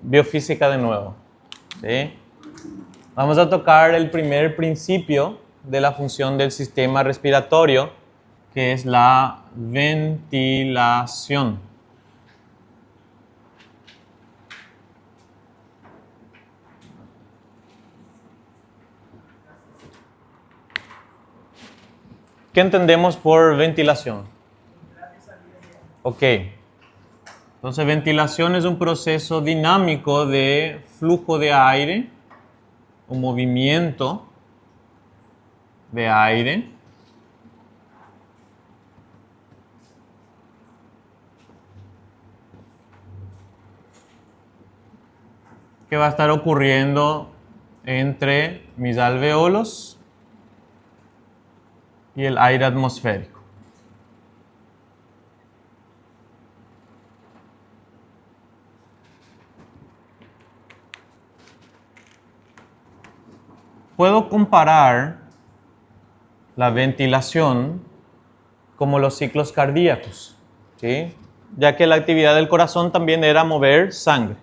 biofísica de nuevo. ¿Sí? Vamos a tocar el primer principio de la función del sistema respiratorio, que es la ventilación. ¿Qué entendemos por ventilación? Ok. Entonces, ventilación es un proceso dinámico de flujo de aire, un movimiento de aire que va a estar ocurriendo entre mis alvéolos y el aire atmosférico. Puedo comparar la ventilación como los ciclos cardíacos, ¿sí? Ya que la actividad del corazón también era mover sangre,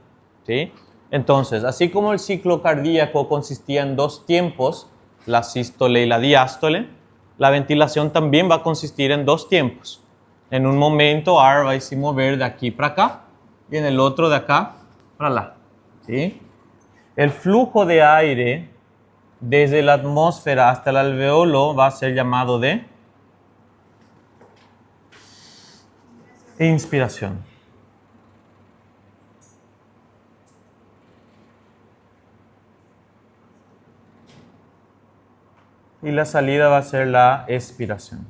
¿sí? Entonces, así como el ciclo cardíaco consistía en dos tiempos, la sístole y la diástole, la ventilación también va a consistir en dos tiempos. En un momento, R va a mover de aquí para acá y en el otro de acá para allá, ¿sí? El flujo de aire desde la atmósfera hasta el alveolo va a ser llamado de inspiración. Y la salida va a ser la expiración.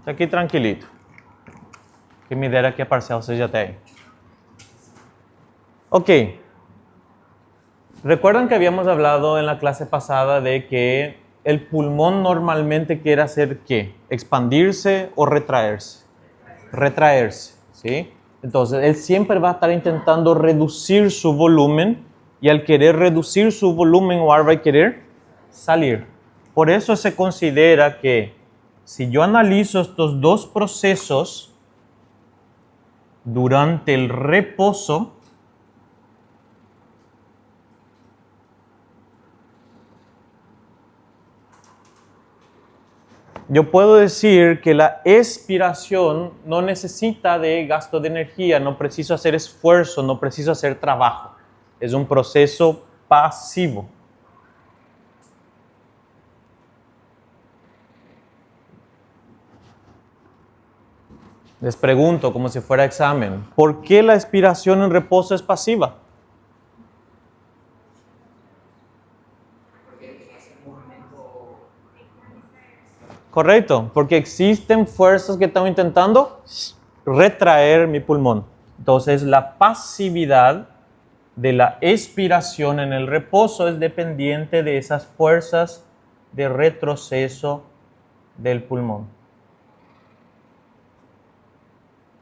Aquí tranquilito. Que me dera que a parcial seja até aí. Ok. ¿Recuerdan que habíamos hablado en la clase pasada de que el pulmón normalmente quiere hacer qué? ¿Expandirse o retraerse? Retraerse, ¿sí? Entonces, él siempre va a estar intentando reducir su volumen y al querer reducir su volumen, o va a querer salir. Por eso se considera que si yo analizo estos dos procesos durante el reposo, yo puedo decir que la expiración no necesita de gasto de energía, no preciso hacer esfuerzo, no preciso hacer trabajo. Es un proceso pasivo. Les pregunto, como si fuera examen, ¿por qué la expiración en reposo es pasiva? Correcto, porque existen fuerzas que están intentando retraer mi pulmón. Entonces, la pasividad de la expiración en el reposo es dependiente de esas fuerzas de retroceso del pulmón.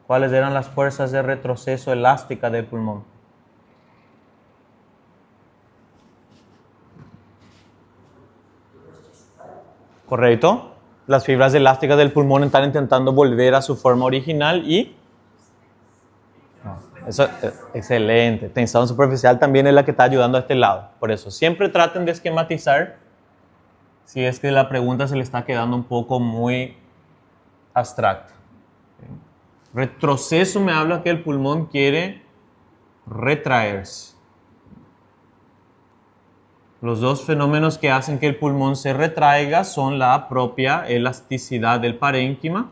¿Cuáles eran las fuerzas de retroceso elástica del pulmón? Correcto. Las fibras elásticas del pulmón están intentando volver a su forma original y... Eso es excelente. Tensión superficial también es la que está ayudando a este lado. Por eso, siempre traten de esquematizar si es que la pregunta se le está quedando un poco muy abstracta. Retroceso me habla que el pulmón quiere retraerse. Los dos fenómenos que hacen que el pulmón se retraiga son la propia elasticidad del parénquima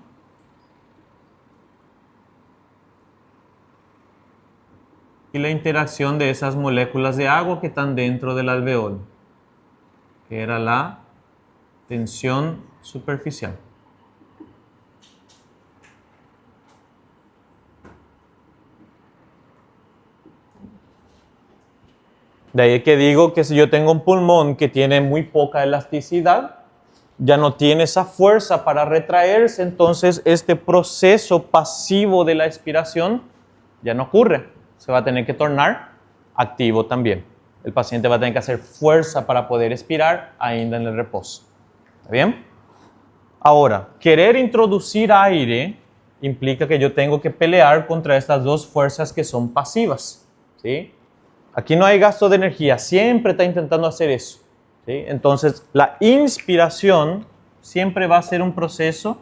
y la interacción de esas moléculas de agua que están dentro del alveolo, que era la tensión superficial. De ahí que digo que si yo tengo un pulmón que tiene muy poca elasticidad, ya no tiene esa fuerza para retraerse, entonces este proceso pasivo de la expiración ya no ocurre. Se va a tener que tornar activo también. El paciente va a tener que hacer fuerza para poder expirar ainda en el reposo. ¿Está bien? Ahora, querer introducir aire implica que yo tengo que pelear contra estas dos fuerzas que son pasivas, ¿sí? Aquí no hay gasto de energía, siempre está intentando hacer eso, ¿sí? Entonces, la inspiración siempre va a ser un proceso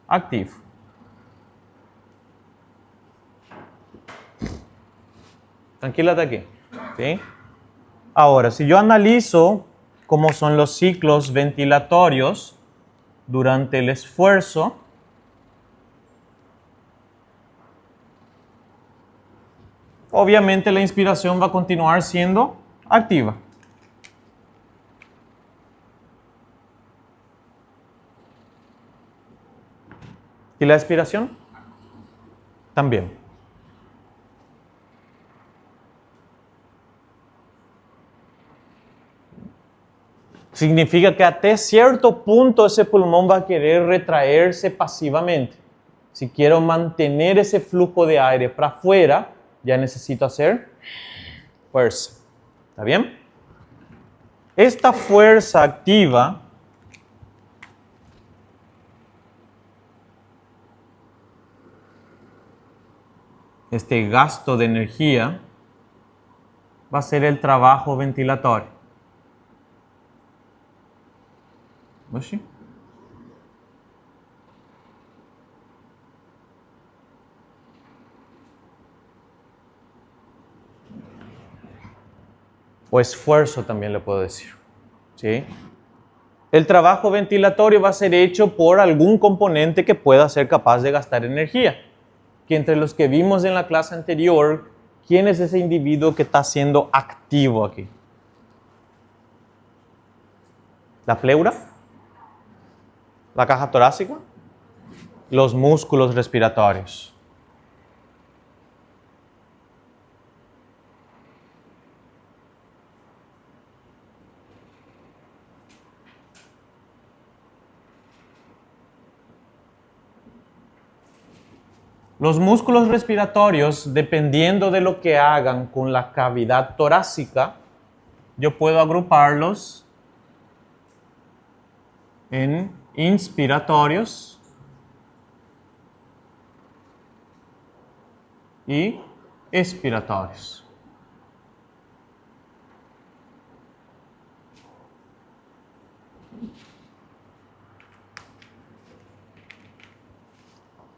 activo. Tranquilate aquí, ¿sí? Ahora, si yo analizo cómo son los ciclos ventilatorios durante el esfuerzo, obviamente la inspiración va a continuar siendo activa. ¿Y la expiración? También. Significa que hasta cierto punto ese pulmón va a querer retraerse pasivamente. Si quiero mantener ese flujo de aire para afuera, ya necesito hacer fuerza. ¿Está bien? Esta fuerza activa este gasto de energía va a ser el trabajo ventilatorio. ¿Sí? O esfuerzo también le puedo decir. ¿Sí? El trabajo ventilatorio va a ser hecho por algún componente que pueda ser capaz de gastar energía. Que entre los que vimos en la clase anterior, ¿quién es ese individuo que está siendo activo aquí? ¿La pleura? ¿La caja torácica? Los músculos respiratorios. Los músculos respiratorios, dependiendo de lo que hagan con la cavidad torácica, yo puedo agruparlos en inspiratorios y expiratorios.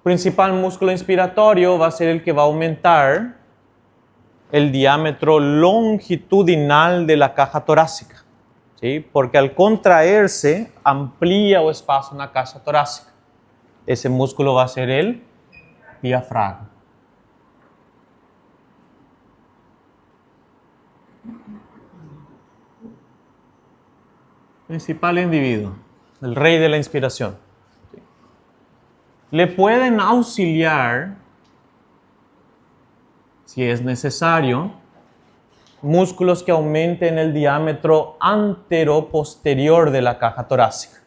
Principal músculo inspiratorio va a ser el que va a aumentar el diámetro longitudinal de la caja torácica, ¿sí? Porque al contraerse amplía o espasa una caja torácica. Ese músculo va a ser el diafragma. Principal individuo, el rey de la inspiración. Le pueden auxiliar, si es necesario, músculos que aumenten el diámetro antero-posterior de la caja torácica,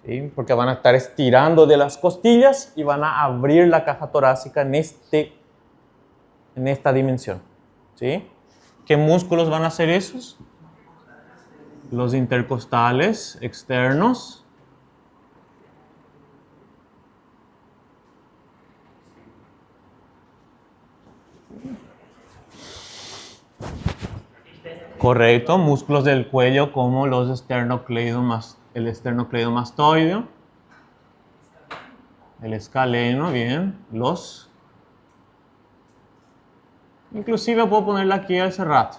¿sí? Porque van a estar estirando de las costillas y van a abrir la caja torácica en esta dimensión, ¿sí? ¿Qué músculos van a hacer esos? Los intercostales externos. Correcto, músculos del cuello como el esternocleidomastoideo, el escaleno, bien, inclusive puedo ponerla aquí hace rato.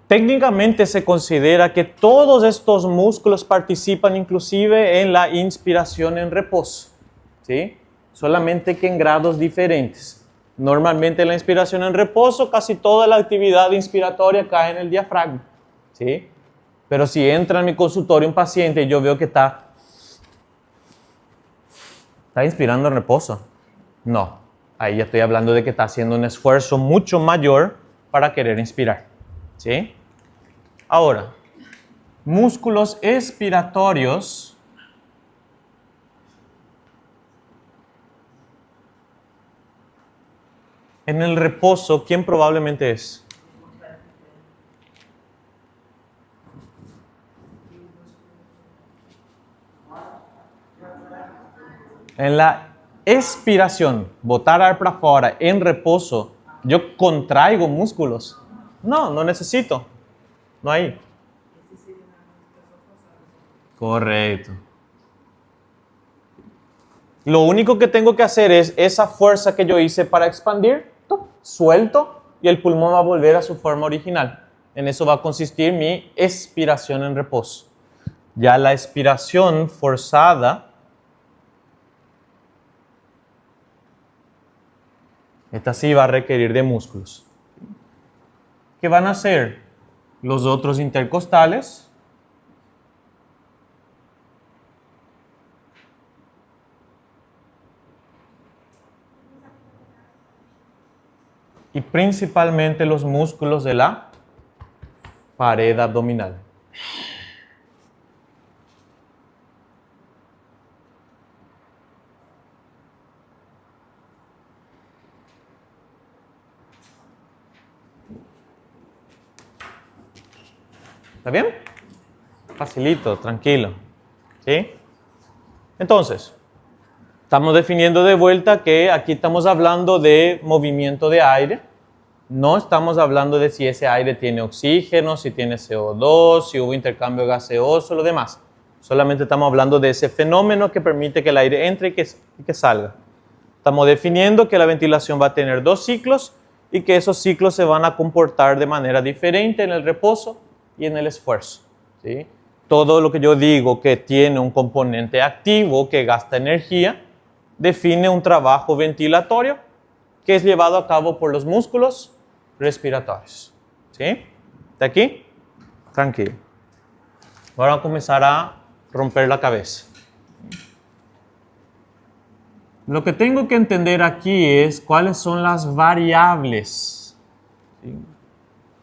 Técnicamente se considera que todos estos músculos participan inclusive en la inspiración en reposo, ¿sí? Solamente que en grados diferentes. Normalmente en la inspiración en reposo casi toda la actividad inspiratoria cae en el diafragma, ¿sí? Pero si entra en mi consultorio un paciente y yo veo que está inspirando en reposo, no. Ahí ya estoy hablando de que está haciendo un esfuerzo mucho mayor para querer inspirar, ¿sí? Ahora, músculos expiratorios en el reposo, ¿quién probablemente es? En la expiración, botar ar para fora, en reposo, yo contraigo músculos. No, no necesito. No hay. Correcto. Lo único que tengo que hacer es esa fuerza que yo hice para expandir, ¡tup!, suelto y el pulmón va a volver a su forma original. En eso va a consistir mi expiración en reposo. Ya la expiración forzada, esta sí va a requerir de músculos. ¿Qué van a hacer? Los otros intercostales. Y principalmente los músculos de la pared abdominal. ¿Está bien? Facilito, tranquilo. ¿Sí? Entonces, estamos definiendo de vuelta que aquí estamos hablando de movimiento de aire. No estamos hablando de si ese aire tiene oxígeno, si tiene CO2, si hubo intercambio gaseoso, lo demás. Solamente estamos hablando de ese fenómeno que permite que el aire entre y que salga. Estamos definiendo que la ventilación va a tener 2 ciclos y que esos ciclos se van a comportar de manera diferente en el reposo y en el esfuerzo. ¿Sí? Todo lo que yo digo que tiene un componente activo que gasta energía define un trabajo ventilatorio que es llevado a cabo por los músculos respiratorios. ¿Sí? ¿De aquí? Tranquilo. Ahora vamos a comenzar a romper la cabeza. Lo que tengo que entender aquí es cuáles son las variables. ¿Sí?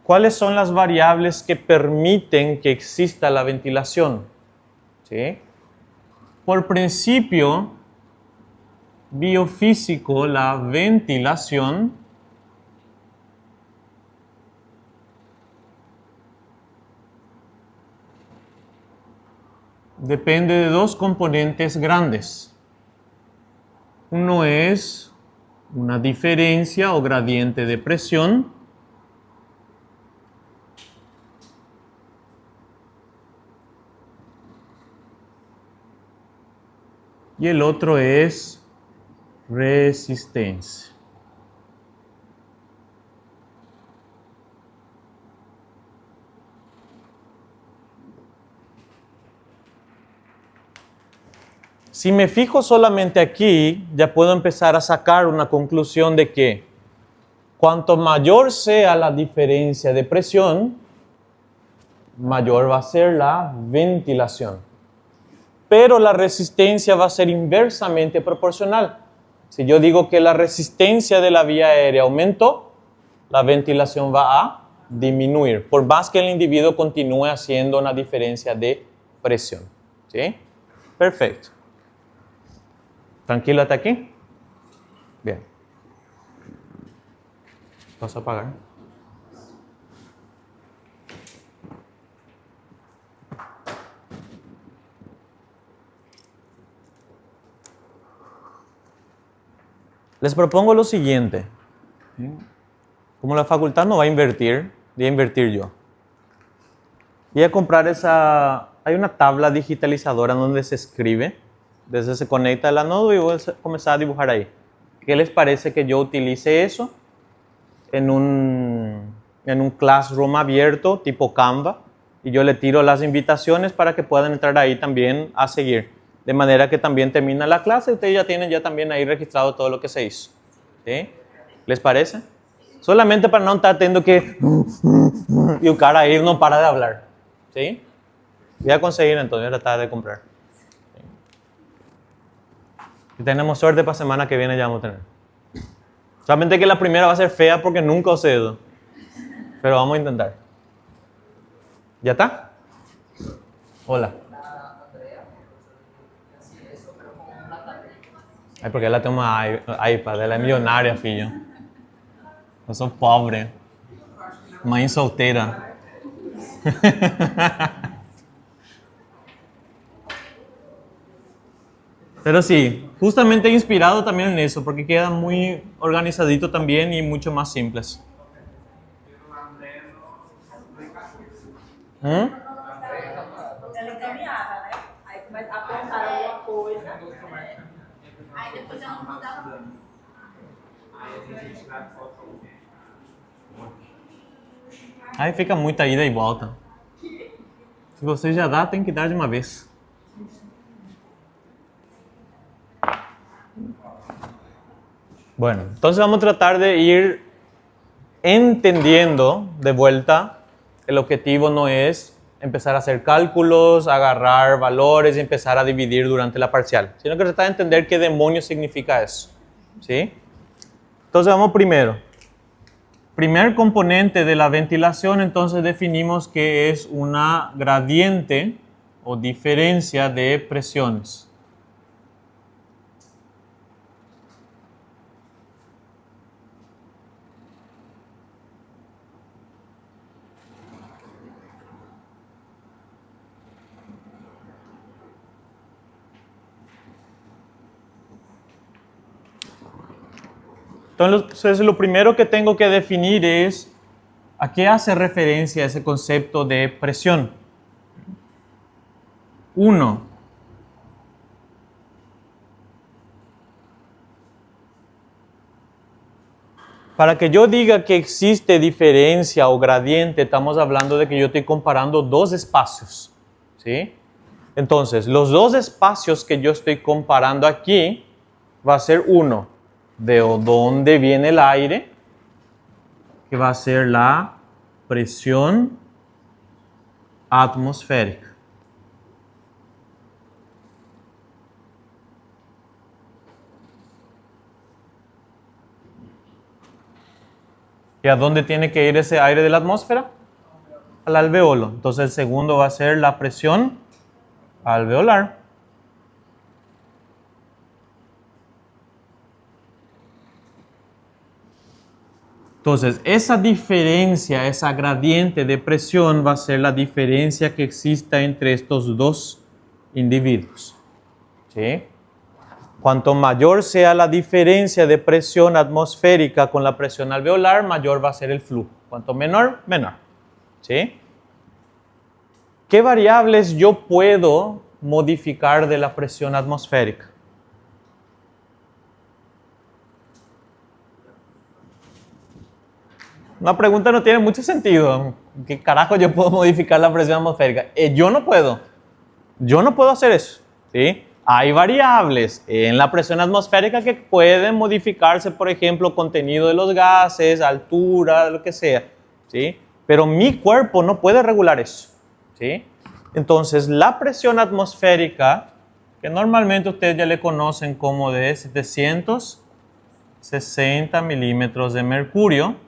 ¿Cuáles son las variables que permiten que exista la ventilación? ¿Sí? Por principio biofísico, la ventilación depende de 2 componentes grandes. Uno es una diferencia o gradiente de presión. Y el otro es resistencia. Si me fijo solamente aquí, ya puedo empezar a sacar una conclusión de que cuanto mayor sea la diferencia de presión, mayor va a ser la ventilación. Pero la resistencia va a ser inversamente proporcional. Si yo digo que la resistencia de la vía aérea aumentó, la ventilación va a disminuir, por más que el individuo continúe haciendo una diferencia de presión. ¿Sí? Perfecto. ¿Tranquilo hasta aquí? Bien. ¿Vas a apagar? Les propongo lo siguiente. Como la facultad no va a invertir, voy a invertir yo. Voy a comprar esa... Hay una tabla digitalizadora donde se escribe. Desde se conecta la nodo y voy a comenzar a dibujar ahí. ¿Qué les parece que yo utilice eso en un classroom abierto tipo Canva? Y yo le tiro las invitaciones para que puedan entrar ahí también a seguir. De manera que también termina la clase y ustedes ya tienen ya también ahí registrado todo lo que se hizo. ¿Sí? ¿Les parece? Solamente para no estar teniendo que... y un cara ahí no para de hablar. ¿Sí? Voy a conseguir entonces, tratar de comprar. Si tenemos suerte para semana que viene ya vamos a tener. Solamente que la primera va a ser fea porque nunca os cedo. Pero vamos a intentar. ¿Ya está? Hola. Ay, porque ela tem uma iPad, ela é milionária, filho. Eu sou pobre. Mãe solteira. Pero sí, justamente inspirado también en eso, porque queda muy organizadito también y mucho más simples. ¿Mm? Ela encaminhava, né? Aí apontaram alguma coisa. Aí depois ela mandava. Aí fica muita ida e volta. Se você já dá, tem que dar de uma vez. Bueno, entonces vamos a tratar de ir entendiendo de vuelta. El objetivo no es empezar a hacer cálculos, agarrar valores y empezar a dividir durante la parcial, sino que tratar de entender qué demonios significa eso. ¿Sí? Entonces vamos primero. Primer componente de la ventilación, entonces definimos que es una gradiente o diferencia de presiones. Entonces, lo primero que tengo que definir es a qué hace referencia ese concepto de presión. 1. Para que yo diga que existe diferencia o gradiente, estamos hablando de que yo estoy comparando dos espacios, ¿sí? Entonces, los dos espacios que yo estoy comparando aquí va a ser uno, de dónde viene el aire, que va a ser la presión atmosférica. ¿Y a dónde tiene que ir ese aire de la atmósfera? Al alveolo. Entonces el segundo va a ser la presión alveolar. Entonces, esa diferencia, esa gradiente de presión va a ser la diferencia que exista entre estos dos individuos. ¿Sí? Cuanto mayor sea la diferencia de presión atmosférica con la presión alveolar, mayor va a ser el flujo. Cuanto menor, menor. ¿Sí? ¿Qué variables yo puedo modificar de la presión atmosférica? Una pregunta no tiene mucho sentido. ¿Qué carajo yo puedo modificar la presión atmosférica? Yo no puedo. Yo no puedo hacer eso. ¿Sí? Hay variables en la presión atmosférica que pueden modificarse, por ejemplo, contenido de los gases, altura, lo que sea. ¿Sí? Pero mi cuerpo no puede regular eso. ¿Sí? Entonces, la presión atmosférica, que normalmente ustedes ya le conocen como de 760 milímetros de mercurio,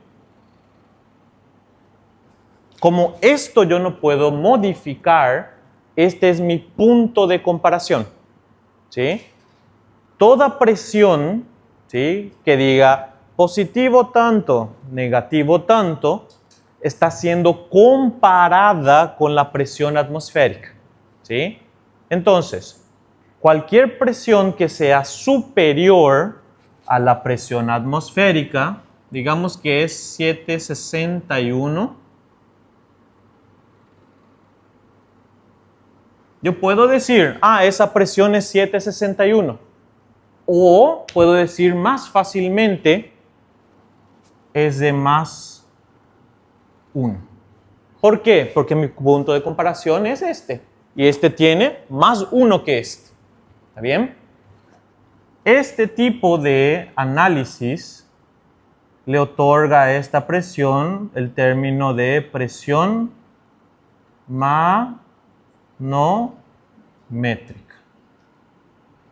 como esto yo no puedo modificar, este es mi punto de comparación. ¿Sí? Toda presión, ¿sí?, que diga positivo tanto, negativo tanto, está siendo comparada con la presión atmosférica. ¿Sí? Entonces, cualquier presión que sea superior a la presión atmosférica, digamos que es 761, yo puedo decir, esa presión es 761. O puedo decir más fácilmente, es de más 1. ¿Por qué? Porque mi punto de comparación es este. Y este tiene más 1 que este. ¿Está bien? Este tipo de análisis le otorga a esta presión el término de presión manométrica,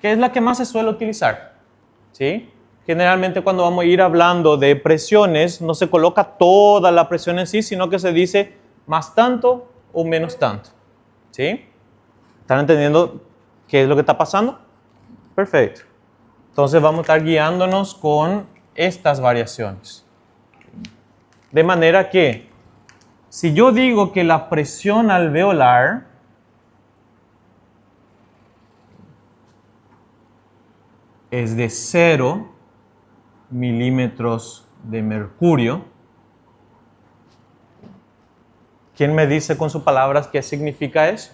que es la que más se suele utilizar. ¿Sí? Generalmente cuando vamos a ir hablando de presiones, no se coloca toda la presión en sí, sino que se dice más tanto o menos tanto. ¿Sí? ¿Están entendiendo qué es lo que está pasando? Perfecto. Entonces vamos a estar guiándonos con estas variaciones. De manera que, si yo digo que la presión alveolar es de 0 milímetros de mercurio. ¿Quién me dice con sus palabras qué significa eso?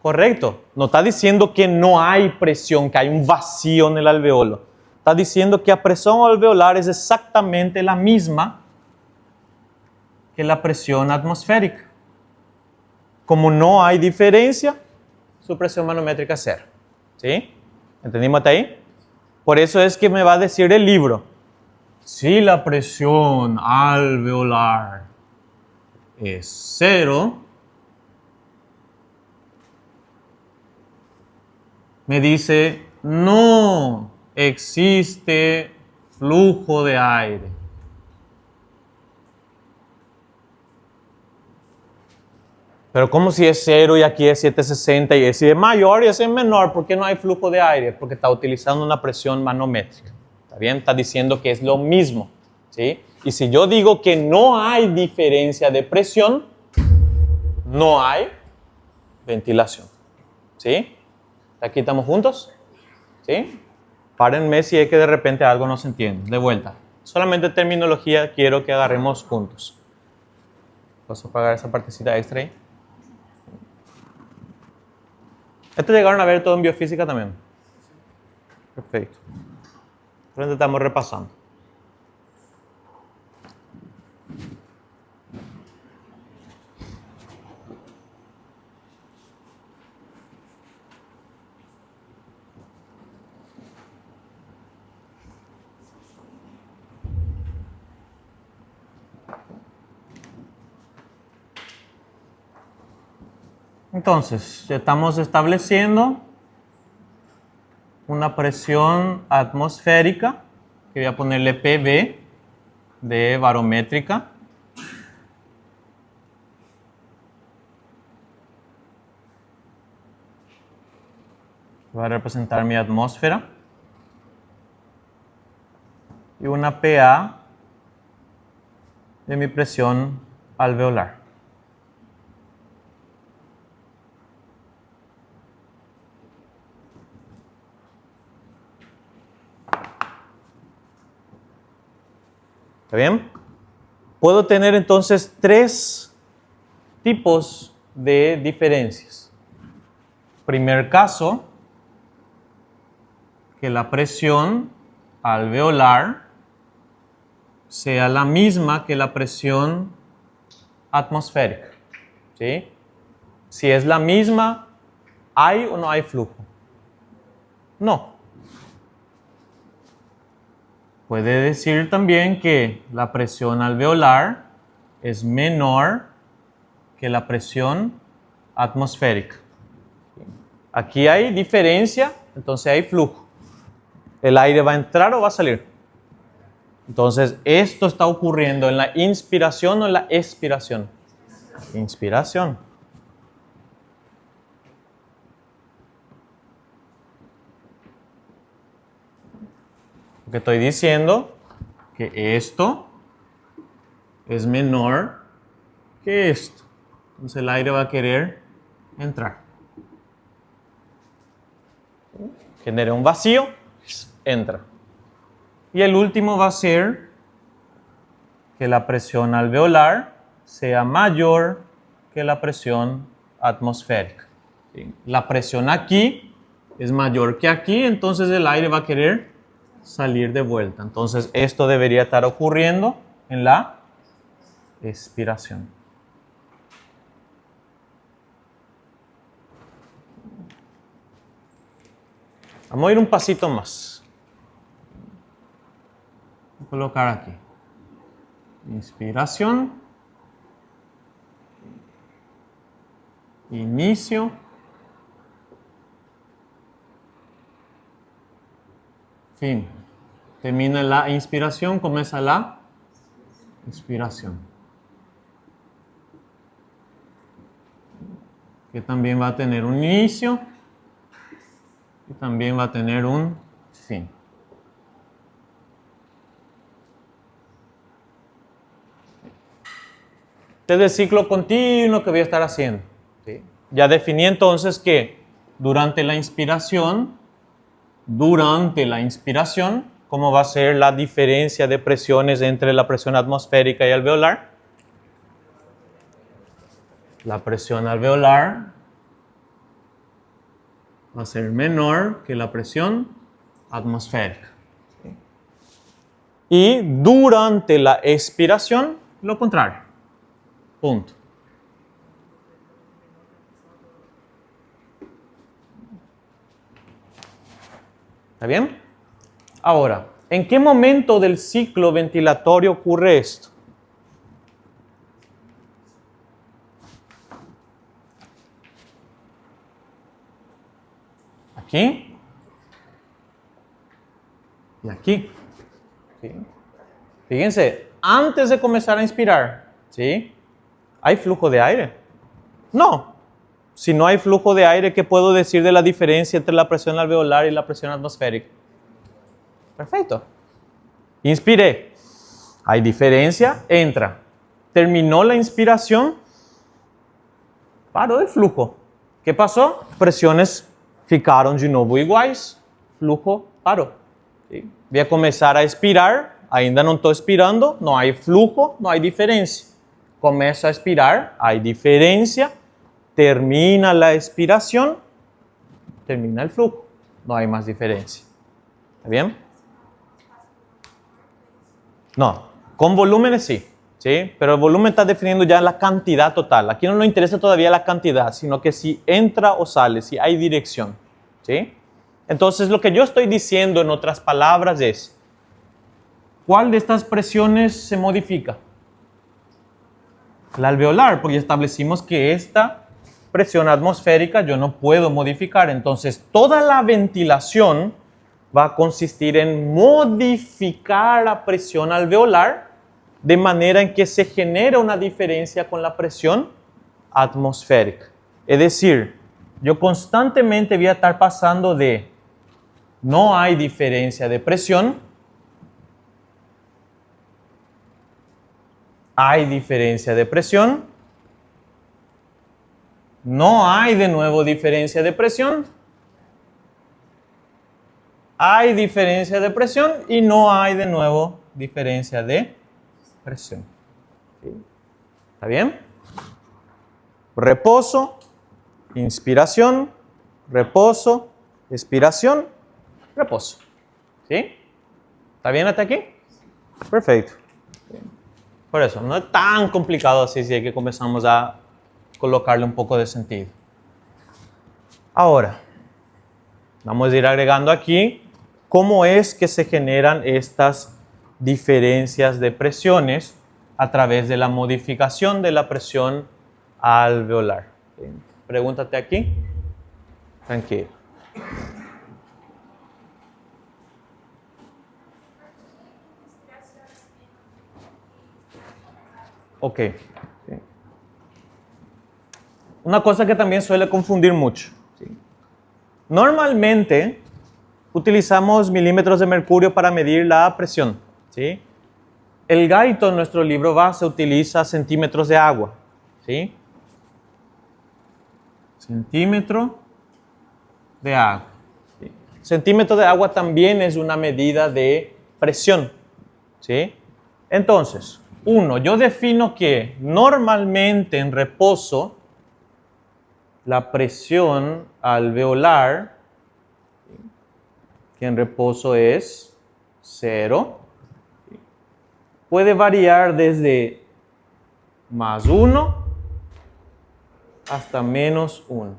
Correcto. No está diciendo que no hay presión, que hay un vacío en el alveolo. Está diciendo que la presión alveolar es exactamente la misma que la presión atmosférica. Como no hay diferencia, su presión manométrica es 0. ¿Sí? ¿Entendimos hasta ahí? Por eso es que me va a decir el libro. Si la presión alveolar es 0, me dice, no existe flujo de aire. Pero ¿cómo si es 0 y aquí es 760 y ese es mayor y ese es menor? ¿Por qué no hay flujo de aire? Porque está utilizando una presión manométrica. ¿Está bien? Está diciendo que es lo mismo. ¿Sí? Y si yo digo que no hay diferencia de presión, no hay ventilación. ¿Sí? ¿Aquí estamos juntos? ¿Sí? Párenme si es que de repente algo no se entiende. De vuelta. Solamente terminología quiero que agarremos juntos. ¿Vas a apagar esa partecita extra ahí? Esto llegaron a ver todo en biofísica también. Perfecto. Entonces estamos repasando. Entonces, ya estamos estableciendo una presión atmosférica, que voy a ponerle PV de barométrica. Voy a representar mi atmósfera. Y una PA de mi presión alveolar. ¿Está bien? Puedo tener entonces 3 tipos de diferencias. Primer caso, que la presión alveolar sea la misma que la presión atmosférica. ¿Sí? Si es la misma, ¿hay o no hay flujo? No. Puede decir también que la presión alveolar es menor que la presión atmosférica. Aquí hay diferencia, entonces hay flujo. ¿El aire va a entrar o va a salir? Entonces, esto está ocurriendo en la inspiración o en la expiración. Inspiración. Porque estoy diciendo que esto es menor que esto. Entonces el aire va a querer entrar. Genera un vacío, entra. Y el último va a ser que la presión alveolar sea mayor que la presión atmosférica. ¿Sí? La presión aquí es mayor que aquí, entonces el aire va a querer salir de vuelta. Entonces esto debería estar ocurriendo en la expiración. Vamos a ir un pasito más. Voy a colocar aquí. Inspiración. Inicio. Fin. Termina la inspiración, comienza la expiración. Que también va a tener un inicio y también va a tener un fin. Este es el ciclo continuo que voy a estar haciendo. ¿Sí? Ya definí entonces que durante la inspiración, ¿cómo va a ser la diferencia de presiones entre la presión atmosférica y alveolar? La presión alveolar va a ser menor que la presión atmosférica. Y durante la expiración, lo contrario. Punto. ¿Está bien? Ahora, ¿en qué momento del ciclo ventilatorio ocurre esto? Aquí y aquí. ¿Sí? Fíjense, antes de comenzar a inspirar, ¿sí? ¿Hay flujo de aire? No. Si no hay flujo de aire, ¿qué puedo decir de la diferencia entre la presión alveolar y la presión atmosférica? Perfecto. Inspiré. Hay diferencia, entra. Terminó la inspiración, paró el flujo. ¿Qué pasó? Presiones ficaram de novo iguais, flujo parou. ¿Sí? Voy a comenzar a expirar, ainda não estou expirando, não há flujo, não há diferença. Começo a expirar, há diferença, termina la expiración, termina el flujo, no hay más diferencia. ¿Está bien? No, con volúmenes sí, ¿sí? Pero el volumen está definiendo ya la cantidad total. Aquí no nos interesa todavía la cantidad, sino que si entra o sale, si hay dirección, ¿sí? Entonces lo que yo estoy diciendo en otras palabras es, ¿cuál de estas presiones se modifica? La alveolar, porque establecimos que esta presión atmosférica yo no puedo modificar. Entonces, toda la ventilación va a consistir en modificar la presión alveolar de manera en que se genera una diferencia con la presión atmosférica. Es decir, yo constantemente voy a estar pasando de no hay diferencia de presión, hay diferencia de presión, no hay de nuevo diferencia de presión, hay diferencia de presión y no hay de nuevo diferencia de presión. ¿Sí? ¿Está bien? Reposo, inspiración, reposo, expiración, reposo. ¿Sí? ¿Está bien hasta aquí? Perfecto. Por eso, no es tan complicado así si es que comenzamos a colocarle un poco de sentido. Ahora, vamos a ir agregando aquí cómo es que se generan estas diferencias de presiones a través de la modificación de la presión alveolar. Pregúntate aquí. Tranquilo. Ok. Una cosa que también suele confundir mucho. ¿Sí? Normalmente utilizamos milímetros de mercurio para medir la presión. ¿Sí? El gaito en nuestro libro base utiliza centímetros de agua. ¿Sí? Centímetro de agua. ¿Sí? Centímetro de agua también es una medida de presión. ¿Sí? Entonces, yo defino que normalmente en reposo la presión alveolar, que en reposo es 0, puede variar desde +1 hasta -1.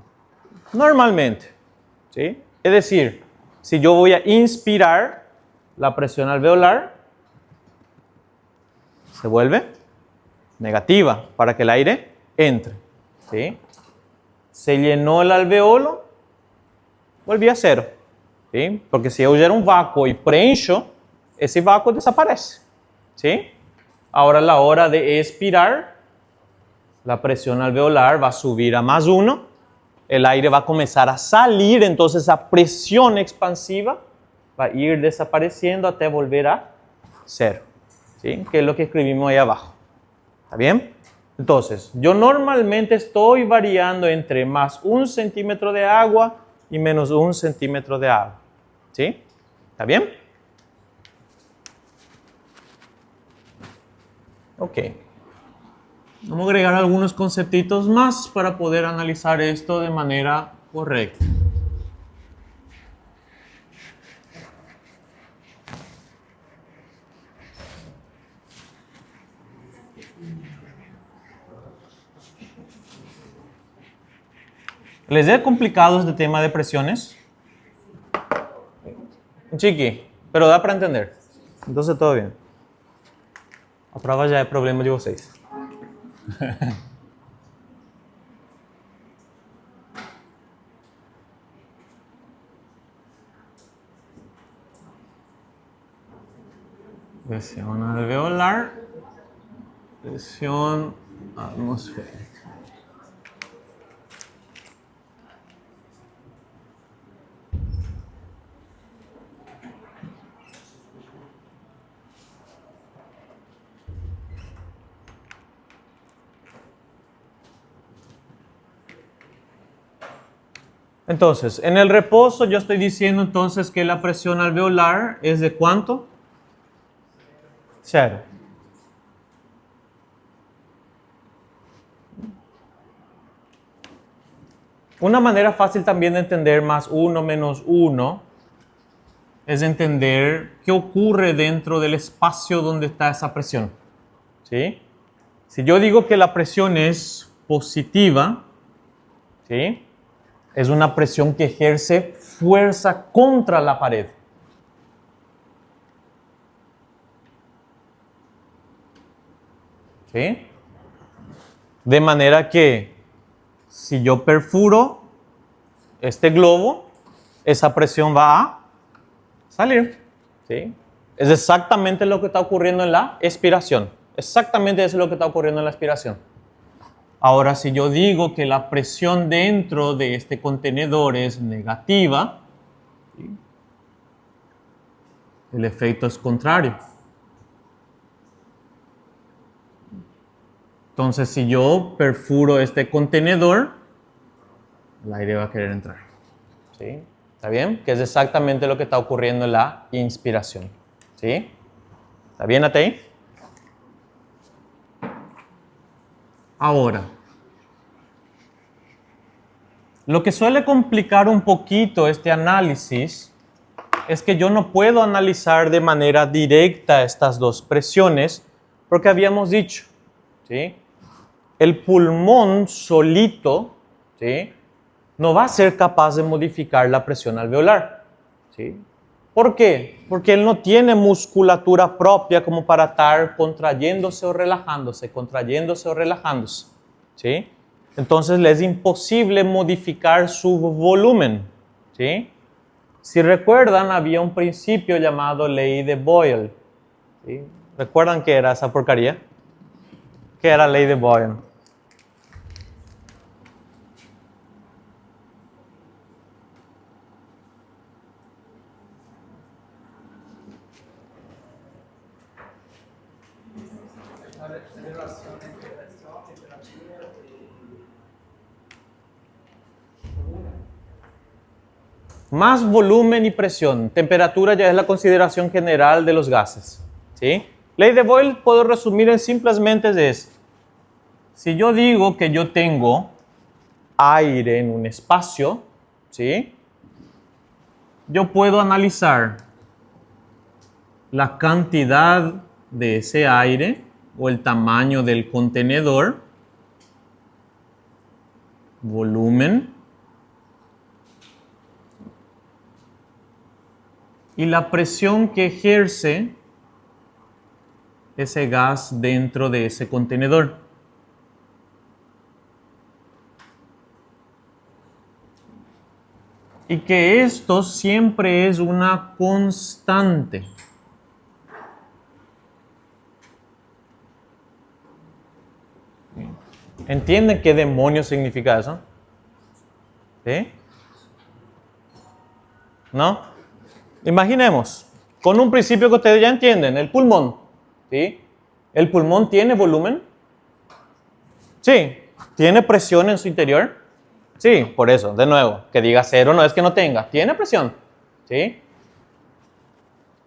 Normalmente. ¿Sí? Es decir, si yo voy a inspirar, la presión alveolar se vuelve negativa para que el aire entre. ¿Sí? Se llenó el alveolo, volví a 0. ¿Sí? Porque si yo hubiera un vácuo y preencho, ese vácuo desaparece. ¿Sí? Ahora a la hora de expirar, la presión alveolar va a subir a +1, el aire va a comenzar a salir, entonces esa presión expansiva va a ir desapareciendo hasta volver a 0. ¿Sí? Que es lo que escribimos ahí abajo. ¿Está bien? Entonces, yo normalmente estoy variando entre +1 centímetro de agua y menos 1 centímetro de agua. ¿Sí? ¿Está bien? Ok. Vamos a agregar algunos conceptitos más para poder analizar esto de manera correcta. ¿Les es complicado este tema de presiones? Chiqui, pero dá para entender. Entonces todo bien. A prova já é problema de vocês. Presión alveolar, presión atmosférica. Entonces, en el reposo yo estoy diciendo entonces que la presión alveolar es de ¿cuánto? 0. Una manera fácil también de entender más 1 menos 1 es entender qué ocurre dentro del espacio donde está esa presión. ¿Sí? Si yo digo que la presión es positiva, ¿sí? Es una presión que ejerce fuerza contra la pared. ¿Sí? De manera que si yo perfuro este globo, esa presión va a salir. ¿Sí? Es exactamente lo que está ocurriendo en la expiración. Exactamente eso es lo que está ocurriendo en la expiración. Ahora, si yo digo que la presión dentro de este contenedor es negativa, ¿sí? El efecto es contrario. Entonces, si yo perfuro este contenedor, el aire va a querer entrar. ¿Sí? ¿Está bien? Que es exactamente lo que está ocurriendo en la inspiración. ¿Sí? ¿Está bien hasta ahí? Ahora, lo que suele complicar un poquito este análisis es que yo no puedo analizar de manera directa estas dos presiones porque habíamos dicho, ¿sí? El pulmón solito, ¿sí? No va a ser capaz de modificar la presión alveolar. ¿Sí? ¿Por qué? Porque él no tiene musculatura propia como para estar contrayéndose o relajándose, ¿sí? Entonces le es imposible modificar su volumen. ¿Sí? Si recuerdan, había un principio llamado ley de Boyle. ¿Sí? ¿Recuerdan qué era esa porcaría? ¿Qué era ley de Boyle? Más volumen y presión. Temperatura ya es la consideración general de los gases. ¿Sí? Ley de Boyle puedo resumir en simplemente es, si yo digo que yo tengo aire en un espacio, ¿sí? Yo puedo analizar la cantidad de ese aire o el tamaño del contenedor, volumen, y la presión que ejerce ese gas dentro de ese contenedor. Y que esto siempre es una constante. ¿Entienden qué demonios significa eso? ¿Sí? ¿No? Imaginemos, con un principio que ustedes ya entienden, el pulmón. ¿Sí? ¿El pulmón tiene volumen? Sí. ¿Tiene presión en su interior? Sí, por eso, de nuevo, que diga 0 no es que no tenga, tiene presión. ¿Sí?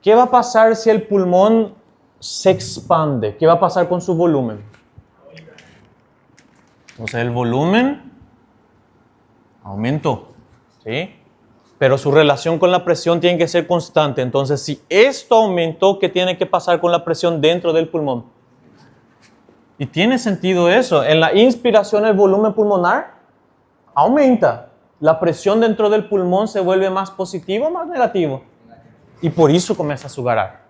¿Qué va a pasar si el pulmón se expande? ¿Qué va a pasar con su volumen? Entonces el volumen aumentó. ¿Sí? Pero su relación con la presión tiene que ser constante. Entonces, si esto aumentó, ¿qué tiene que pasar con la presión dentro del pulmón? Y tiene sentido eso. En la inspiración, el volumen pulmonar aumenta. La presión dentro del pulmón se vuelve más positivo o más negativo. Y por eso comienza a sugar.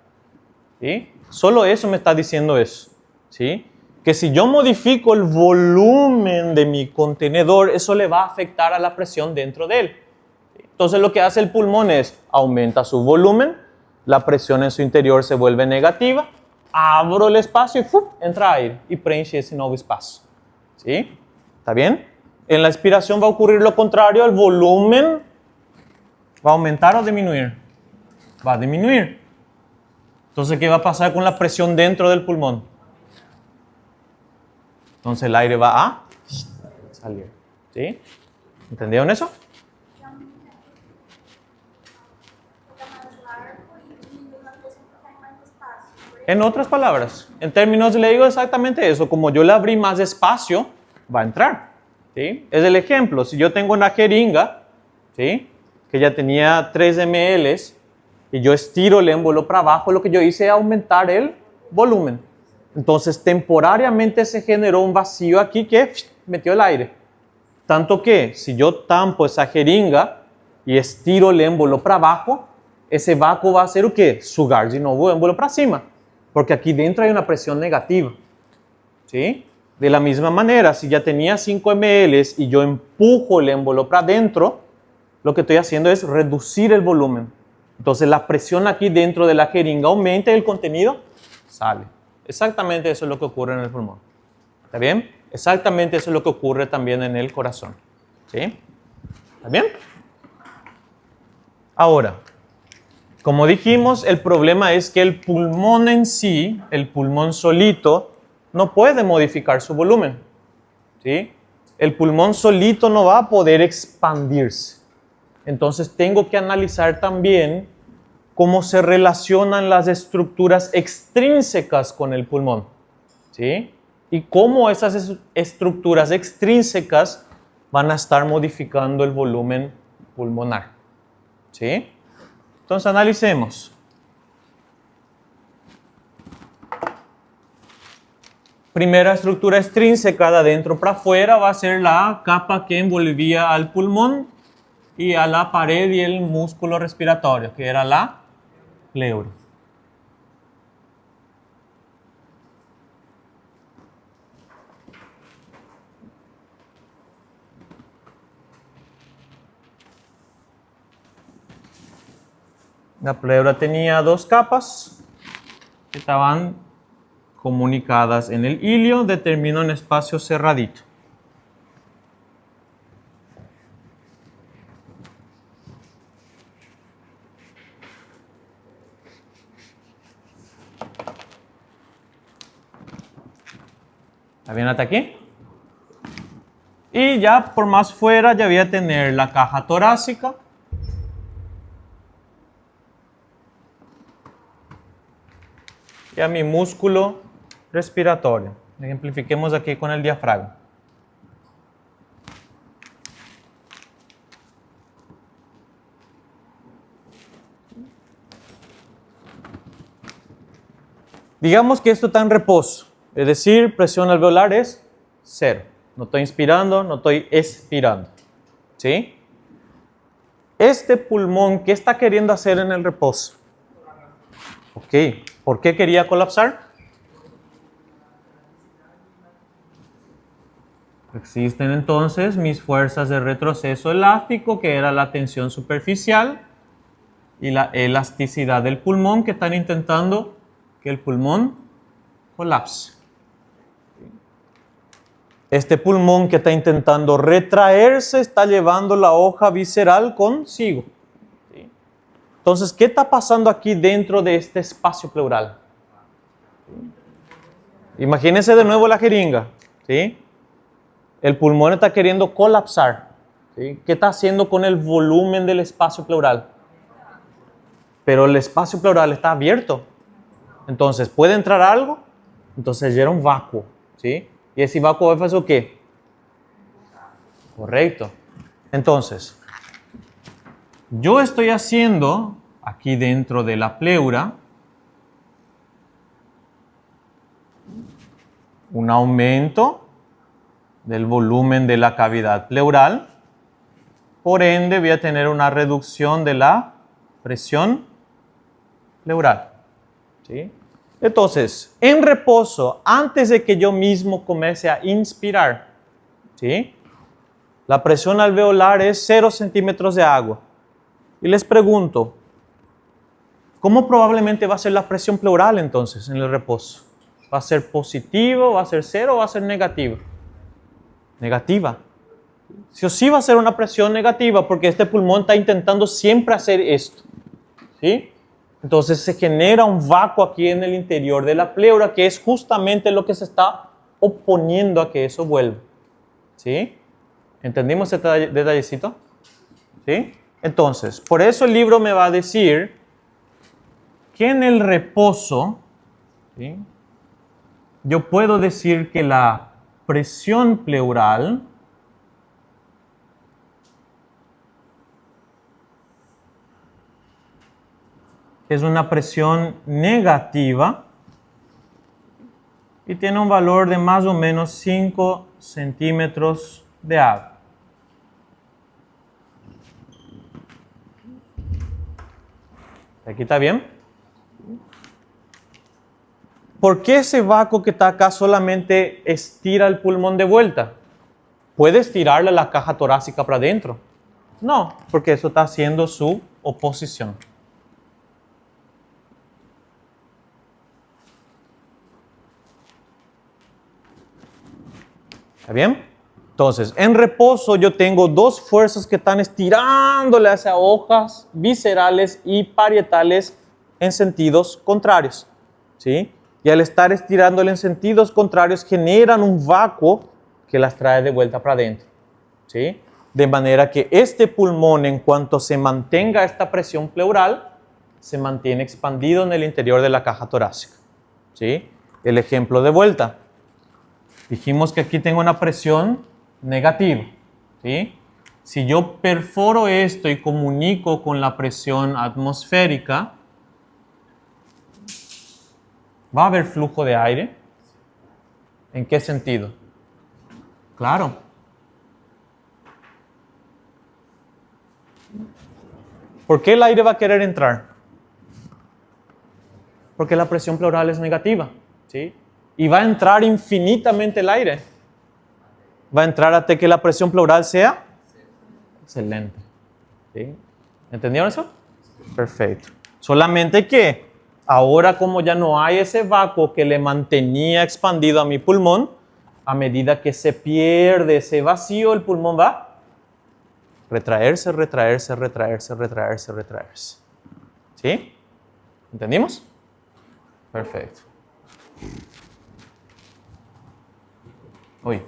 ¿Sí? Solo eso me está diciendo eso. ¿Sí? Que si yo modifico el volumen de mi contenedor, eso le va a afectar a la presión dentro de él. Entonces lo que hace el pulmón es aumenta su volumen, la presión en su interior se vuelve negativa, abro el espacio y ¡fum! Entra aire y preenche ese nuevo espacio. ¿Sí? ¿Está bien? En la expiración va a ocurrir lo contrario, el volumen va a aumentar o disminuir. Va a disminuir. Entonces, ¿qué va a pasar con la presión dentro del pulmón? Entonces el aire va a salir. ¿Sí? ¿Entendieron eso? En otras palabras, en términos le digo exactamente eso. Como yo le abrí más espacio, va a entrar. ¿Sí? Es el ejemplo. Si yo tengo una jeringa, ¿sí? Que ya tenía 3 ml y yo estiro el émbolo para abajo, lo que yo hice es aumentar el volumen. Entonces, temporariamente se generó un vacío aquí que metió el aire. Tanto que si yo tampo esa jeringa y estiro el émbolo para abajo, ese vácuo va a hacer o qué? Sugar de nuevo el émbolo para cima. Porque aquí dentro hay una presión negativa. ¿Sí? De la misma manera, si ya tenía 5 ml y yo empujo el émbolo para adentro, lo que estoy haciendo es reducir el volumen. Entonces la presión aquí dentro de la jeringa aumenta y el contenido sale. Exactamente eso es lo que ocurre en el pulmón. ¿Está bien? Exactamente eso es lo que ocurre también en el corazón. ¿Sí? ¿Está bien? Ahora, como dijimos, el problema es que el pulmón en sí, el pulmón solito, no puede modificar su volumen. ¿Sí? El pulmón solito no va a poder expandirse. Entonces tengo que analizar también cómo se relacionan las estructuras extrínsecas con el pulmón. ¿Sí? Y cómo esas estructuras extrínsecas van a estar modificando el volumen pulmonar. ¿Sí? Entonces analicemos. Primera estructura extrínseca de adentro para afuera va a ser la capa que envolvía al pulmón y a la pared y el músculo respiratorio, que era la pleura. La pleura tenía 2 capas que estaban comunicadas en el hilio, determina un espacio cerradito. ¿Está bien hasta aquí? Y ya por más fuera ya voy a tener la caja torácica. Y a mi músculo respiratorio. Ejemplifiquemos aquí con el diafragma. Digamos que esto está en reposo, es decir, presión alveolar es 0. No estoy inspirando, no estoy expirando. ¿Sí? Este pulmón, ¿qué está queriendo hacer en el reposo? Ok, ¿por qué quería colapsar? Existen entonces mis fuerzas de retroceso elástico, que era la tensión superficial, y la elasticidad del pulmón, que están intentando que el pulmón colapse. Este pulmón que está intentando retraerse está llevando la hoja visceral consigo. ¿Sí? Entonces, ¿qué está pasando aquí dentro de este espacio pleural? ¿Sí? Imagínense de nuevo la jeringa. ¿Sí? El pulmón está queriendo colapsar. ¿Sí? ¿Qué está haciendo con el volumen del espacio pleural? Pero el espacio pleural está abierto. Entonces, ¿puede entrar algo? Entonces, ya era un vácuo. ¿Sí? ¿Y ese vácuo es o qué? Correcto. Entonces, yo estoy haciendo aquí dentro de la pleura un aumento del volumen de la cavidad pleural. Por ende, voy a tener una reducción de la presión pleural. ¿Sí? Entonces, en reposo, antes de que yo mismo comience a inspirar, ¿sí? La presión alveolar es 0 centímetros de agua. Y les pregunto, ¿cómo probablemente va a ser la presión pleural entonces en el reposo? ¿Va a ser positivo, va a ser 0 o va a ser negativa? Negativa. Sí o sí va a ser una presión negativa porque este pulmón está intentando siempre hacer esto. ¿Sí? Entonces se genera un vácuo aquí en el interior de la pleura que es justamente lo que se está oponiendo a que eso vuelva. ¿Sí? ¿Entendimos este detallecito? ¿Sí? Entonces, por eso el libro me va a decir que en el reposo, ¿sí? Yo puedo decir que la presión pleural es una presión negativa y tiene un valor de más o menos 5 centímetros de agua. ¿Aquí está bien? ¿Por qué ese vácuo que está acá solamente estira el pulmón de vuelta? ¿Puede estirarle la caja torácica para adentro? No, porque eso está haciendo su oposición. ¿Está bien? Entonces, en reposo yo tengo dos fuerzas que están estirándole hacia hojas viscerales y parietales en sentidos contrarios. ¿Sí? Y al estar estirándole en sentidos contrarios generan un vácuo que las trae de vuelta para adentro. ¿Sí? De manera que este pulmón, en cuanto se mantenga esta presión pleural, se mantiene expandido en el interior de la caja torácica. ¿Sí? El ejemplo de vuelta. Dijimos que aquí tengo una presión negativa. ¿Sí? Si yo perforo esto y comunico con la presión atmosférica, ¿va a haber flujo de aire? ¿En qué sentido? Claro. ¿Por qué el aire va a querer entrar? Porque la presión pleural es negativa. ¿Sí? Y va a entrar infinitamente el aire. Va a entrar hasta que la presión pleural sea excelente. ¿Sí? ¿Entendieron eso? Perfecto. Solamente que ahora, como ya no hay ese vácuo que le mantenía expandido a mi pulmón, a medida que se pierde ese vacío, el pulmón va a retraerse, retraerse, retraerse, retraerse, retraerse. ¿Sí? ¿Entendimos? Perfecto. Oi.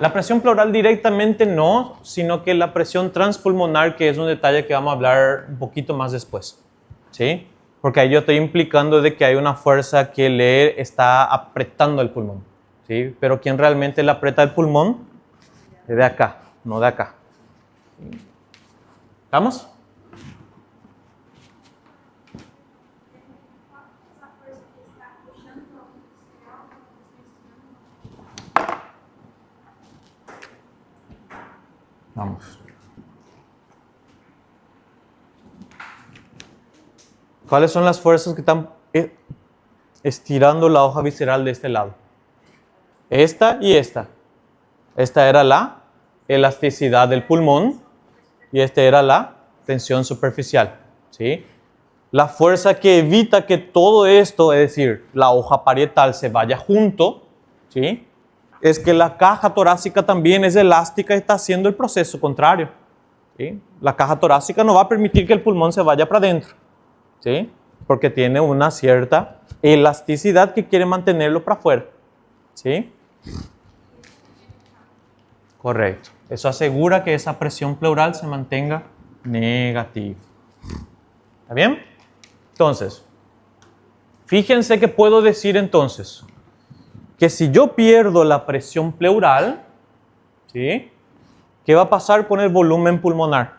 La presión pleural directamente no, sino que la presión transpulmonar, que es un detalle que vamos a hablar un poquito más después. ¿Sí? Porque ahí yo estoy implicando de que hay una fuerza que le está apretando el pulmón. ¿Sí? Pero ¿quién realmente le aprieta el pulmón? Es de acá, no de acá. ¿Estamos? Vamos. ¿Cuáles son las fuerzas que están estirando la hoja visceral de este lado? Esta y esta. Esta era la elasticidad del pulmón y esta era la tensión superficial. ¿Sí? La fuerza que evita que todo esto, es decir, la hoja parietal se vaya junto, ¿sí? Es que la caja torácica también es elástica y está haciendo el proceso contrario. ¿Sí? La caja torácica no va a permitir que el pulmón se vaya para adentro. ¿Sí? porque tiene una cierta elasticidad que quiere mantenerlo para afuera. ¿Sí? Correcto. Eso asegura que esa presión pleural se mantenga negativa. ¿Está bien? Entonces, fíjense que puedo decir entonces que si yo pierdo la presión pleural, ¿sí? ¿Qué va a pasar con el volumen pulmonar?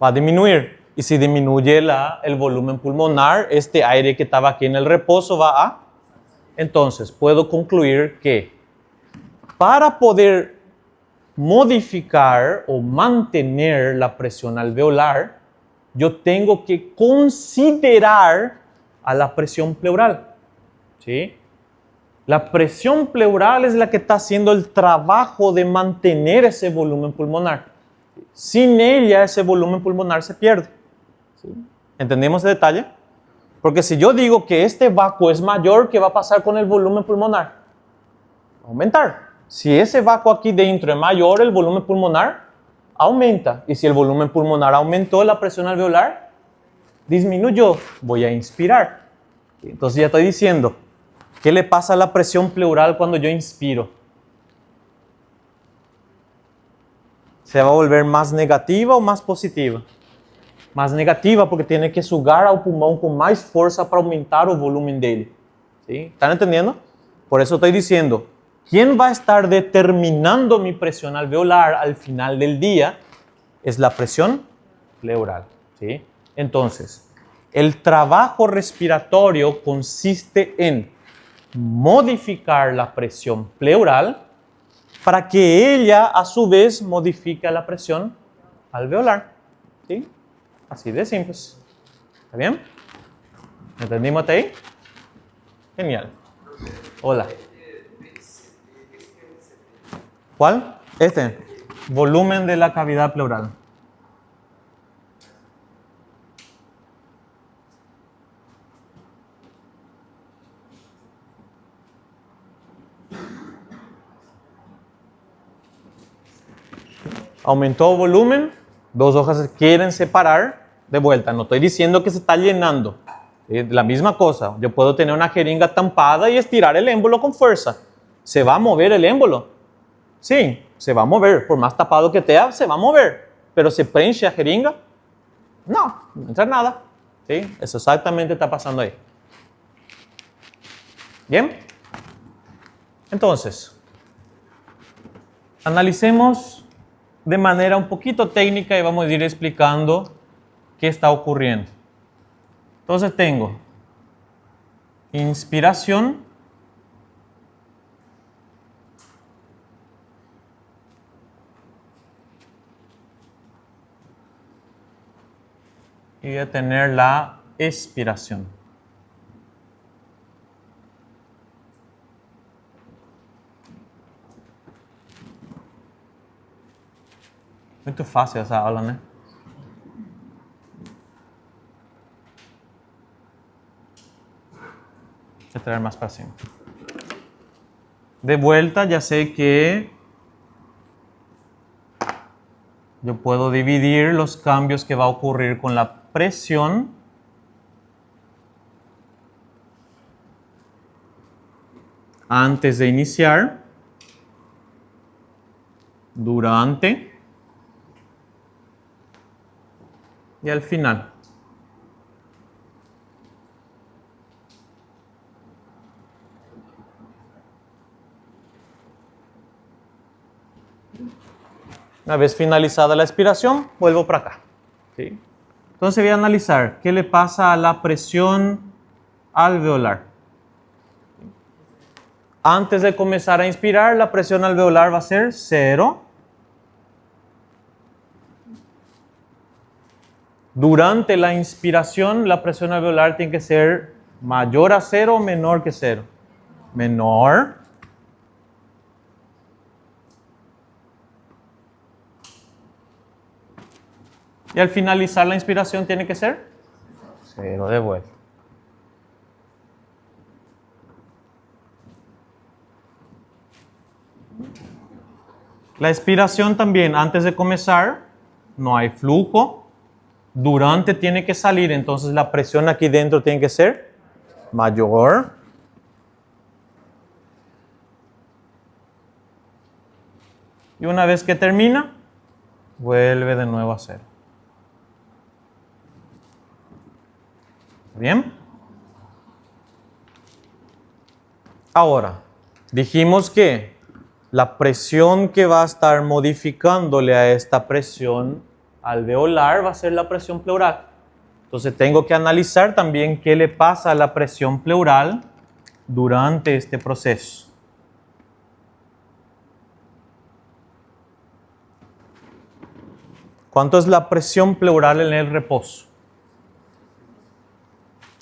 Va a disminuir. Y si disminuye el volumen pulmonar, este aire que estaba aquí en el reposo va a... Entonces, puedo concluir que para poder modificar o mantener la presión alveolar, yo tengo que considerar a la presión pleural. ¿Sí? La presión pleural es la que está haciendo el trabajo de mantener ese volumen pulmonar. Sin ella, ese volumen pulmonar se pierde. ¿Sí? ¿Entendemos el detalle? Porque si yo digo que este vacuo es mayor, ¿qué va a pasar con el volumen pulmonar? Va a aumentar. Si ese vacuo aquí dentro es mayor, el volumen pulmonar aumenta. Y si el volumen pulmonar aumentó, la presión alveolar disminuyó. Voy a inspirar. Entonces ya estoy diciendo, ¿qué le pasa a la presión pleural cuando yo inspiro? ¿Se va a volver más negativa o más positiva? Más negativa porque tiene que sugar al pulmón con más fuerza para aumentar el volumen dele. ¿Sí? ¿Están entendiendo? Por eso estoy diciendo, ¿quién va a estar determinando mi presión alveolar al final del día? Es la presión pleural. ¿Sí? Entonces, el trabajo respiratorio consiste en modificar la presión pleural para que ella a su vez modifique la presión alveolar. ¿Sí? Así de simple. ¿Está bien? ¿Entendimos hasta ahí? Genial. Hola. ¿Cuál? Este. Volumen de la cavidad pleural. Aumentó volumen, dos hojas se quieren separar de vuelta. No estoy diciendo que se está llenando. Es la misma cosa. Yo puedo tener una jeringa tampada y estirar el émbolo con fuerza. ¿Se va a mover el émbolo? Sí, se va a mover. Por más tapado que esté, se va a mover. Pero ¿se preenche la jeringa? No, no entra nada. ¿Sí? Eso exactamente está pasando ahí. ¿Bien? Entonces, analicemos de manera un poquito técnica y vamos a ir explicando qué está ocurriendo. Entonces tengo inspiración, y voy a tener la expiración. Muy fácil esa aula, ¿no? Voy a traer más para cima. De vuelta, ya sé que yo puedo dividir los cambios que va a ocurrir con la presión antes de iniciar, durante y al final. Una vez finalizada la expiración, vuelvo para acá. ¿Sí? Entonces voy a analizar qué le pasa a la presión alveolar. Antes de comenzar a inspirar, la presión alveolar va a ser 0. Durante la inspiración, la presión alveolar tiene que ser mayor a 0 o menor que 0. Menor. Y al finalizar la inspiración tiene que ser 0 de vuelta. La expiración también, antes de comenzar, no hay flujo. Durante tiene que salir, entonces la presión aquí dentro tiene que ser mayor. Y una vez que termina, vuelve de nuevo a cero. ¿Bien? Ahora, dijimos que la presión que va a estar modificándole a esta presión alveolar va a ser la presión pleural. Entonces tengo que analizar también qué le pasa a la presión pleural durante este proceso. ¿Cuánto es la presión pleural en el reposo?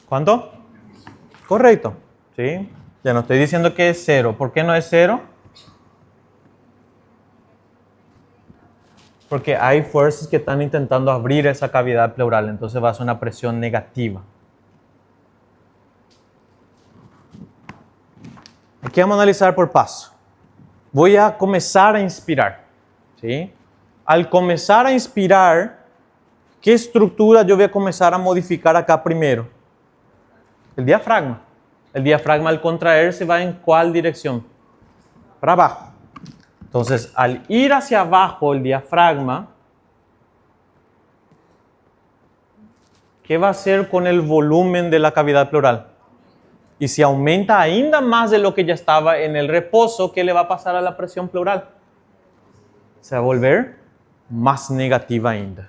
¿Cuánto? Correcto. ¿Sí? Ya no estoy diciendo que es cero. ¿Por qué no es cero? Porque hay fuerzas que están intentando abrir esa cavidad pleural, entonces va a ser una presión negativa. Aquí vamos a analizar por paso. Voy a comenzar a inspirar. ¿Sí? Al comenzar a inspirar, ¿qué estructura yo voy a comenzar a modificar acá primero? El diafragma. El diafragma al contraerse va en ¿cuál dirección? Para abajo. Entonces, al ir hacia abajo el diafragma, ¿qué va a hacer con el volumen de la cavidad pleural? Y si aumenta ainda más de lo que ya estaba en el reposo, ¿qué le va a pasar a la presión pleural? Se va a volver más negativa ainda.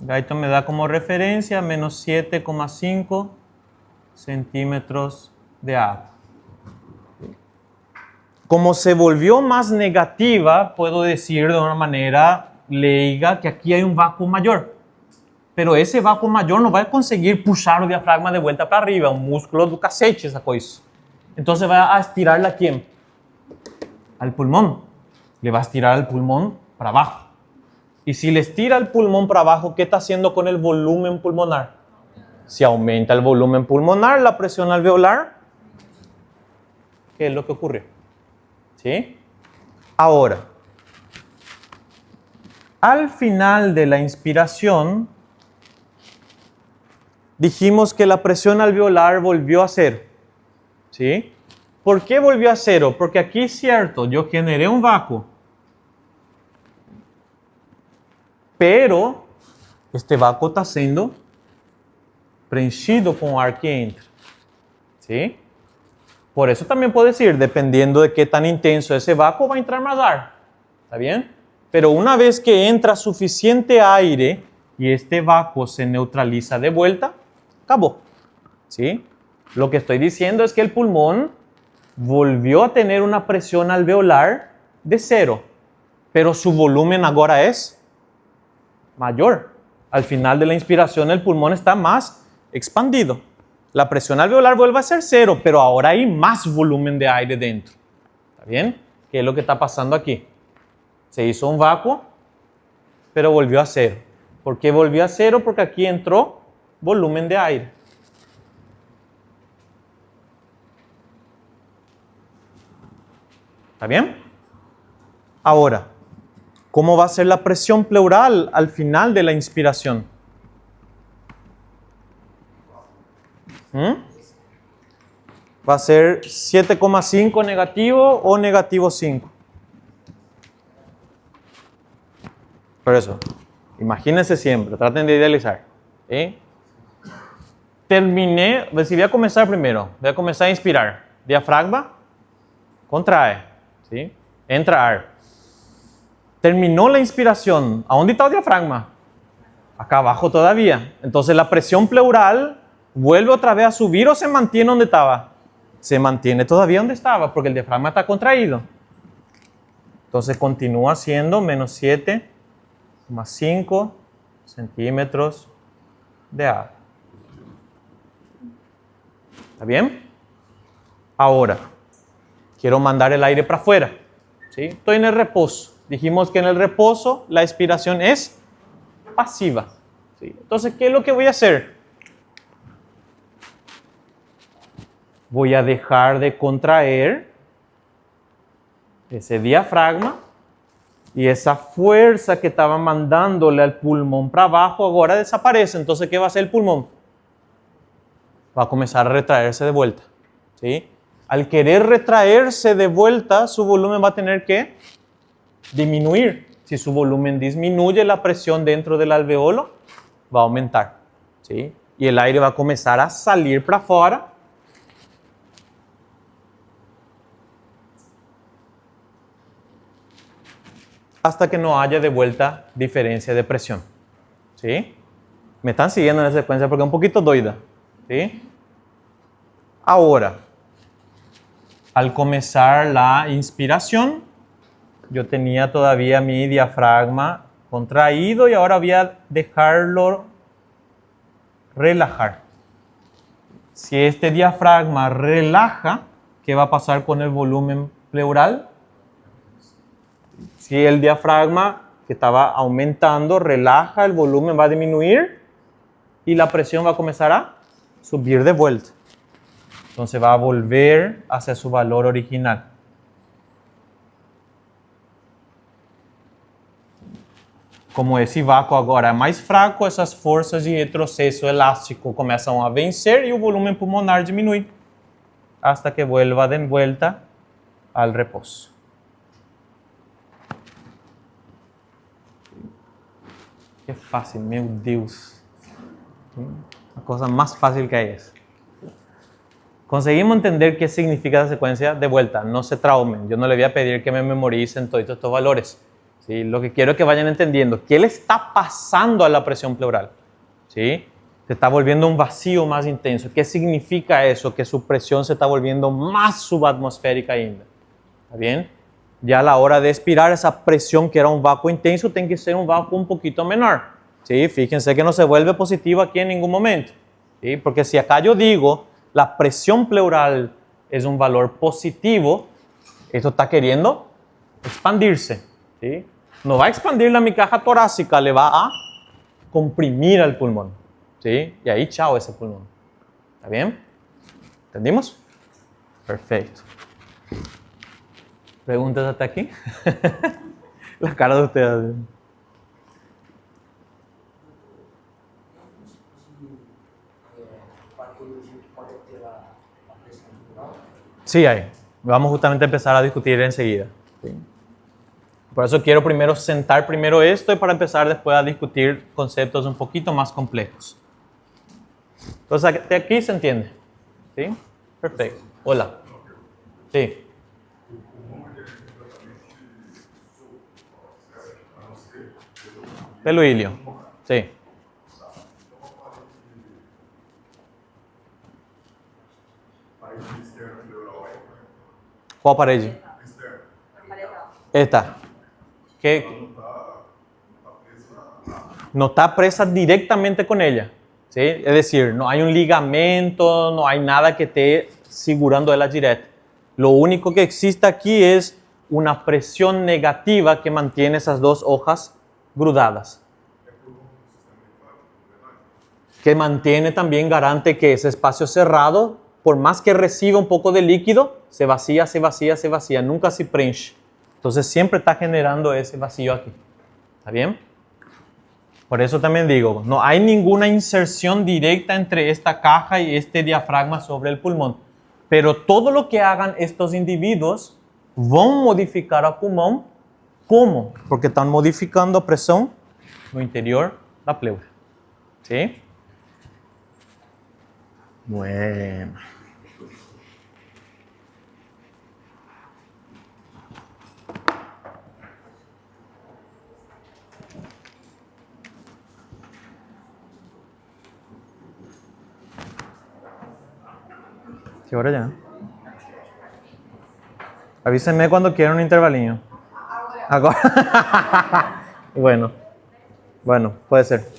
Esto me da como referencia menos 7,5 centímetros de agua. Como se volvió más negativa, puedo decir de una manera leiga que aquí hay un vácuo mayor. Pero ese vácuo mayor no va a conseguir puxar o diafragma de vuelta para arriba, un músculo do cacete esa coisa. Entonces va a estirarla ¿a quién? Al pulmón. Le va a estirar al pulmón para abajo. Y si le estira el pulmón para abajo, ¿qué está haciendo con el volumen pulmonar? Si aumenta el volumen pulmonar, la presión alveolar, ¿qué es lo que ocurre? ¿Sí? Ahora, al final de la inspiración, dijimos que la presión alveolar volvió a cero. ¿Sí? ¿Por qué volvió a cero? Porque aquí es cierto, yo generé un vácuo. Pero este vácuo está siendo preenchido con ar que entra. ¿Sí? Por eso también puedo decir, dependiendo de qué tan intenso ese vácuo, va a entrar más ar. ¿Está bien? Pero una vez que entra suficiente aire y este vácuo se neutraliza de vuelta, acabó. ¿Sí? Lo que estoy diciendo es que el pulmón volvió a tener una presión alveolar de cero, pero su volumen ahora es mayor. Al final de la inspiración el pulmón está más expandido. La presión alveolar vuelve a ser cero, pero ahora hay más volumen de aire dentro. ¿Está bien? ¿Qué es lo que está pasando aquí? Se hizo un vácuo, pero volvió a cero. ¿Por qué volvió a cero? Porque aquí entró volumen de aire. ¿Está bien? Ahora, ¿cómo va a ser la presión pleural al final de la inspiración? ¿Va a ser 7,5 negativo o negativo 5? Por eso, imagínense siempre, traten de idealizar. ¿Sí? Terminé, si voy a comenzar primero, voy a comenzar a inspirar. Diafragma, contrae. ¿Sí? Entra ar. Terminó la inspiración. ¿A dónde está el diafragma? Acá abajo todavía. Entonces la presión pleural vuelve otra vez a subir o se mantiene donde estaba. Se mantiene todavía donde estaba porque el diafragma está contraído. Entonces continúa siendo menos 7,5 centímetros de agua. ¿Está bien? Ahora, quiero mandar el aire para afuera. ¿Sí? Estoy en el reposo. Dijimos que en el reposo la expiración es pasiva. ¿Sí? Entonces, ¿qué es lo que voy a hacer? Voy a dejar de contraer ese diafragma Y esa fuerza que estaba mandándole al pulmón para abajo ahora desaparece. Entonces, ¿qué va a hacer el pulmón? Va a comenzar a retraerse de vuelta. ¿Sí? Al querer retraerse de vuelta, su volumen va a tener que disminuir. Si su volumen disminuye, la presión dentro del alveolo va a aumentar. ¿Sí? Y el aire va a comenzar a salir para afuera. Hasta que no haya de vuelta diferencia de presión. ¿Sí? Me están siguiendo en esa secuencia porque es un poquito doida. ¿Sí? Ahora, al comenzar la inspiración, yo tenía todavía mi diafragma contraído y ahora voy a dejarlo relajar. Si este diafragma relaja, ¿qué va a pasar con el volumen pleural? Si el diafragma que estaba aumentando relaja, el volumen va a disminuir y la presión va a comenzar a subir de vuelta. Entonces va a volver hacia su valor original. Como esse vácuo agora é mais fraco, essas forças de retrocesso elástico começam a vencer e o volume pulmonar diminui, hasta que vuelva de vuelta al reposo. Que fácil, meu Deus. A coisa mais fácil que é essa. Conseguimos entender qué significa la secuencia de vuelta. No se traumen. Yo no le voy a pedir que me memoricen todos estos valores. ¿Sí? Lo que quiero es que vayan entendiendo qué le está pasando a la presión pleural. ¿Sí? Se está volviendo un vacío más intenso. ¿Qué significa eso? Que su presión se está volviendo más subatmosférica ainda. ¿Está bien? Ya a la hora de expirar, esa presión que era un vácuo intenso tiene que ser un vácuo un poquito menor. ¿Sí? Fíjense que no se vuelve positivo aquí en ningún momento. ¿Sí? Porque si acá yo digo la presión pleural es un valor positivo, esto está queriendo expandirse. ¿Sí? No va a expandir mi caja torácica, le va a comprimir al pulmón. ¿Sí? Y ahí, chao, ese pulmón. ¿Está bien? ¿Entendimos? Perfecto. ¿Preguntas hasta aquí? La cara de ustedes. Sí, hay. Vamos justamente a empezar a discutir enseguida. ¿Sí? Por eso quiero primero sentar primero esto y para empezar después a discutir conceptos un poquito más complejos. Entonces, de aquí se entiende. ¿Sí? Perfecto. Hola. Sí. Pelo ilio. Sí. Qual parede? Esta. Que no está presa directamente con ella. ¿Sí? Es decir, no hay un ligamento, no hay nada que esté segurando ella directa. Lo único que existe aquí es una presión negativa que mantiene esas dos hojas grudadas. Que mantiene también garante que ese espacio cerrado, por más que reciba un poco de líquido, se vacía, se vacía, se vacía, nunca se preenche. Entonces siempre está generando ese vacío aquí. ¿Está bien? Por eso también digo, no hay ninguna inserción directa entre esta caja y este diafragma sobre el pulmón. Pero todo lo que hagan estos individuos van a modificar al pulmón. ¿Cómo? Porque están modificando a presión no interior da pleura. ¿Sí? Bueno. ¿Qué hora ya? Avísenme cuando quieran un intervalinho. Agora. Bueno, puede ser.